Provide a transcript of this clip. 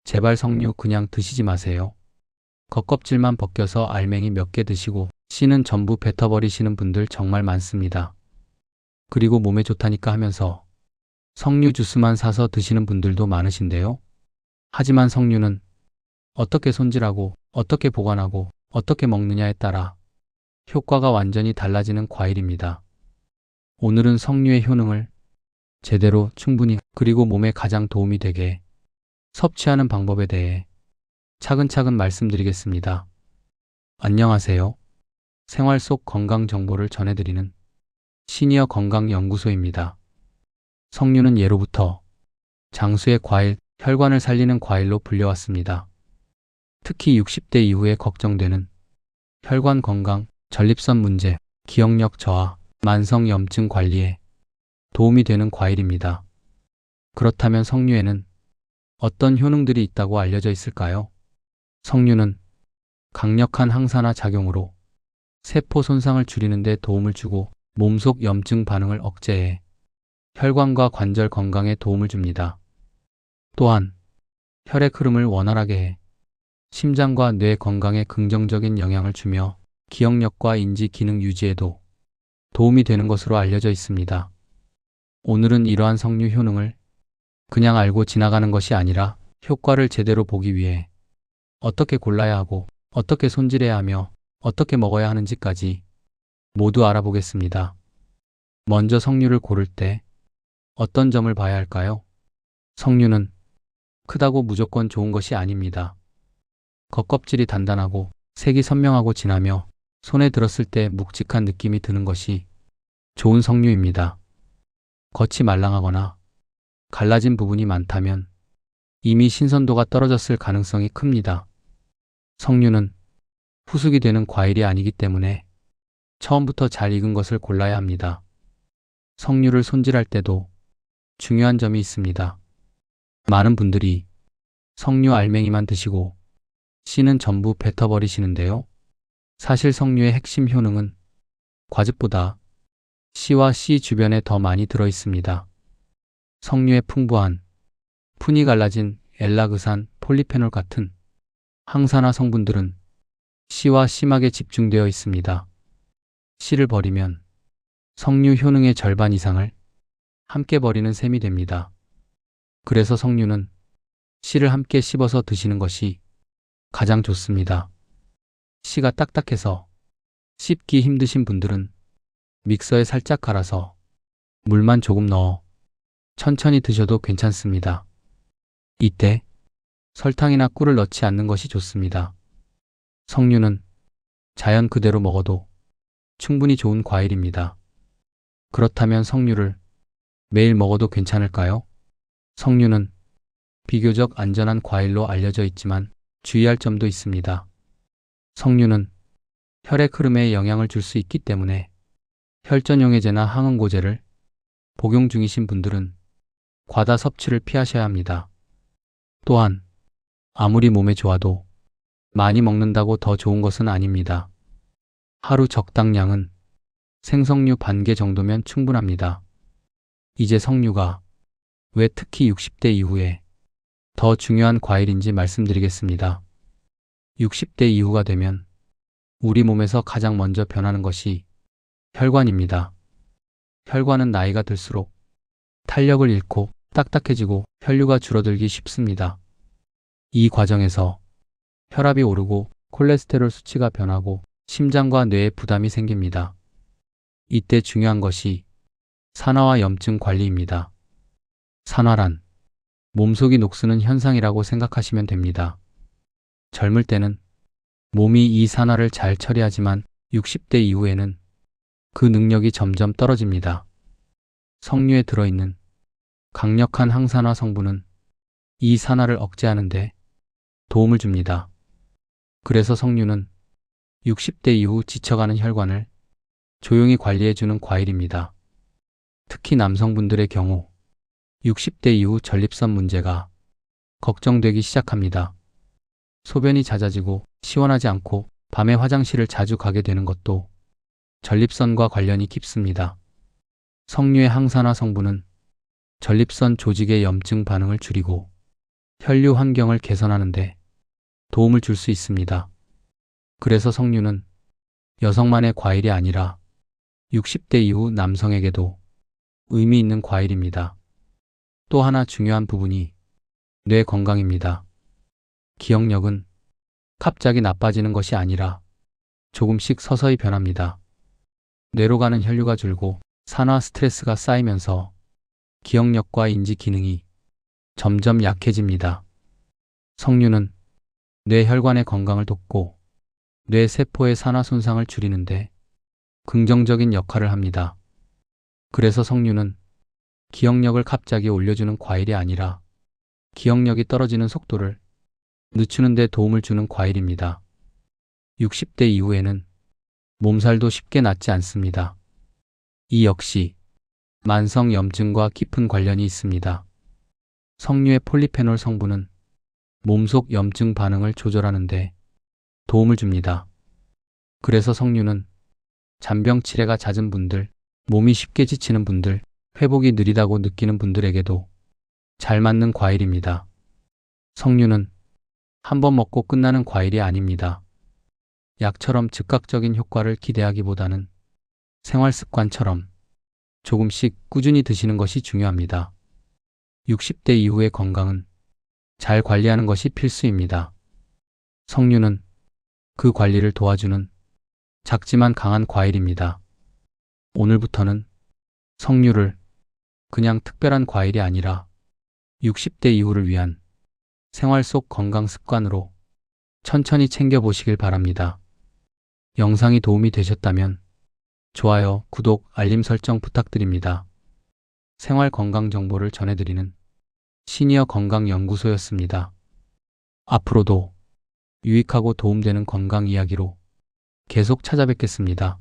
제발 석류 그냥 드시지 마세요. 겉껍질만 벗겨서 알맹이 몇 개 드시고 씨는 전부 뱉어버리시는 분들 정말 많습니다. 그리고 몸에 좋다니까 하면서 석류 주스만 사서 드시는 분들도 많으신데요. 하지만 석류는 어떻게 손질하고 어떻게 보관하고 어떻게 먹느냐에 따라 효과가 완전히 달라지는 과일입니다. 오늘은 석류의 효능을 제대로 충분히 그리고 몸에 가장 도움이 되게 섭취하는 방법에 대해 차근차근 말씀드리겠습니다. 안녕하세요. 생활 속 건강 정보를 전해드리는 시니어 건강연구소입니다. 석류는 예로부터 장수의 과일, 혈관을 살리는 과일로 불려왔습니다. 특히 60대 이후에 걱정되는 혈관 건강, 전립선 문제, 기억력 저하, 만성염증 관리에 도움이 되는 과일입니다. 그렇다면 석류에는 어떤 효능들이 있다고 알려져 있을까요? 석류는 강력한 항산화 작용으로 세포 손상을 줄이는 데 도움을 주고 몸속 염증 반응을 억제해 혈관과 관절 건강에 도움을 줍니다. 또한 혈액 흐름을 원활하게 해 심장과 뇌 건강에 긍정적인 영향을 주며 기억력과 인지 기능 유지에도 도움이 되는 것으로 알려져 있습니다. 오늘은 이러한 석류 효능을 그냥 알고 지나가는 것이 아니라 효과를 제대로 보기 위해 어떻게 골라야 하고 어떻게 손질해야 하며 어떻게 먹어야 하는지까지 모두 알아보겠습니다. 먼저 석류를 고를 때 어떤 점을 봐야 할까요? 석류는 크다고 무조건 좋은 것이 아닙니다. 겉껍질이 단단하고 색이 선명하고 진하며 손에 들었을 때 묵직한 느낌이 드는 것이 좋은 석류입니다. 겉이 말랑하거나 갈라진 부분이 많다면 이미 신선도가 떨어졌을 가능성이 큽니다. 석류는 후숙이 되는 과일이 아니기 때문에 처음부터 잘 익은 것을 골라야 합니다. 석류를 손질할 때도 중요한 점이 있습니다. 많은 분들이 석류 알맹이만 드시고 씨는 전부 뱉어버리시는데요. 사실 석류의 핵심 효능은 과즙보다 씨와 씨 주변에 더 많이 들어 있습니다. 석류의 풍부한 푸니갈라진, 엘라그산, 폴리페놀 같은 항산화 성분들은 씨와 심하게 집중되어 있습니다. 씨를 버리면 석류 효능의 절반 이상을 함께 버리는 셈이 됩니다. 그래서 석류는 씨를 함께 씹어서 드시는 것이 가장 좋습니다. 씨가 딱딱해서 씹기 힘드신 분들은 믹서에 살짝 갈아서 물만 조금 넣어 천천히 드셔도 괜찮습니다. 이때 설탕이나 꿀을 넣지 않는 것이 좋습니다. 석류는 자연 그대로 먹어도 충분히 좋은 과일입니다. 그렇다면 석류를 매일 먹어도 괜찮을까요? 석류는 비교적 안전한 과일로 알려져 있지만 주의할 점도 있습니다. 석류는 혈액 흐름에 영향을 줄 수 있기 때문에 혈전용해제나 항응고제를 복용 중이신 분들은 과다 섭취를 피하셔야 합니다. 또한 아무리 몸에 좋아도 많이 먹는다고 더 좋은 것은 아닙니다. 하루 적당량은 생석류 반 개 정도면 충분합니다. 이제 석류가 왜 특히 60대 이후에 더 중요한 과일인지 말씀드리겠습니다. 60대 이후가 되면 우리 몸에서 가장 먼저 변하는 것이 혈관입니다. 혈관은 나이가 들수록 탄력을 잃고 딱딱해지고 혈류가 줄어들기 쉽습니다. 이 과정에서 혈압이 오르고 콜레스테롤 수치가 변하고 심장과 뇌에 부담이 생깁니다. 이때 중요한 것이 산화와 염증 관리입니다. 산화란 몸속이 녹쓰는 현상이라고 생각하시면 됩니다. 젊을 때는 몸이 이 산화를 잘 처리하지만 60대 이후에는 그 능력이 점점 떨어집니다. 석류에 들어있는 강력한 항산화 성분은 이 산화를 억제하는 데 도움을 줍니다. 그래서 석류는 60대 이후 지쳐가는 혈관을 조용히 관리해주는 과일입니다. 특히 남성분들의 경우 60대 이후 전립선 문제가 걱정되기 시작합니다. 소변이 잦아지고 시원하지 않고 밤에 화장실을 자주 가게 되는 것도 전립선과 관련이 깊습니다. 석류의 항산화 성분은 전립선 조직의 염증 반응을 줄이고 혈류 환경을 개선하는데 도움을 줄 수 있습니다. 그래서 석류는 여성만의 과일이 아니라 60대 이후 남성에게도 의미 있는 과일입니다. 또 하나 중요한 부분이 뇌 건강입니다. 기억력은 갑자기 나빠지는 것이 아니라 조금씩 서서히 변합니다. 뇌로 가는 혈류가 줄고 산화 스트레스가 쌓이면서 기억력과 인지 기능이 점점 약해집니다. 석류는 뇌 혈관의 건강을 돕고 뇌 세포의 산화 손상을 줄이는데 긍정적인 역할을 합니다. 그래서 석류는 기억력을 갑자기 올려주는 과일이 아니라 기억력이 떨어지는 속도를 늦추는 데 도움을 주는 과일입니다. 60대 이후에는 몸살도 쉽게 낫지 않습니다. 이 역시 만성 염증과 깊은 관련이 있습니다. 석류의 폴리페놀 성분은 몸속 염증 반응을 조절하는 데 도움을 줍니다. 그래서 석류는 잔병 치레가 잦은 분들, 몸이 쉽게 지치는 분들, 회복이 느리다고 느끼는 분들에게도 잘 맞는 과일입니다. 석류는 한번 먹고 끝나는 과일이 아닙니다. 약처럼 즉각적인 효과를 기대하기보다는 생활 습관처럼 조금씩 꾸준히 드시는 것이 중요합니다. 60대 이후의 건강은 잘 관리하는 것이 필수입니다. 석류는 그 관리를 도와주는 작지만 강한 과일입니다. 오늘부터는 석류를 그냥 특별한 과일이 아니라 60대 이후를 위한 생활 속 건강 습관으로 천천히 챙겨보시길 바랍니다. 영상이 도움이 되셨다면 좋아요, 구독, 알림 설정 부탁드립니다. 생활 건강 정보를 전해드리는 시니어 건강연구소였습니다. 앞으로도 유익하고 도움되는 건강 이야기로 계속 찾아뵙겠습니다.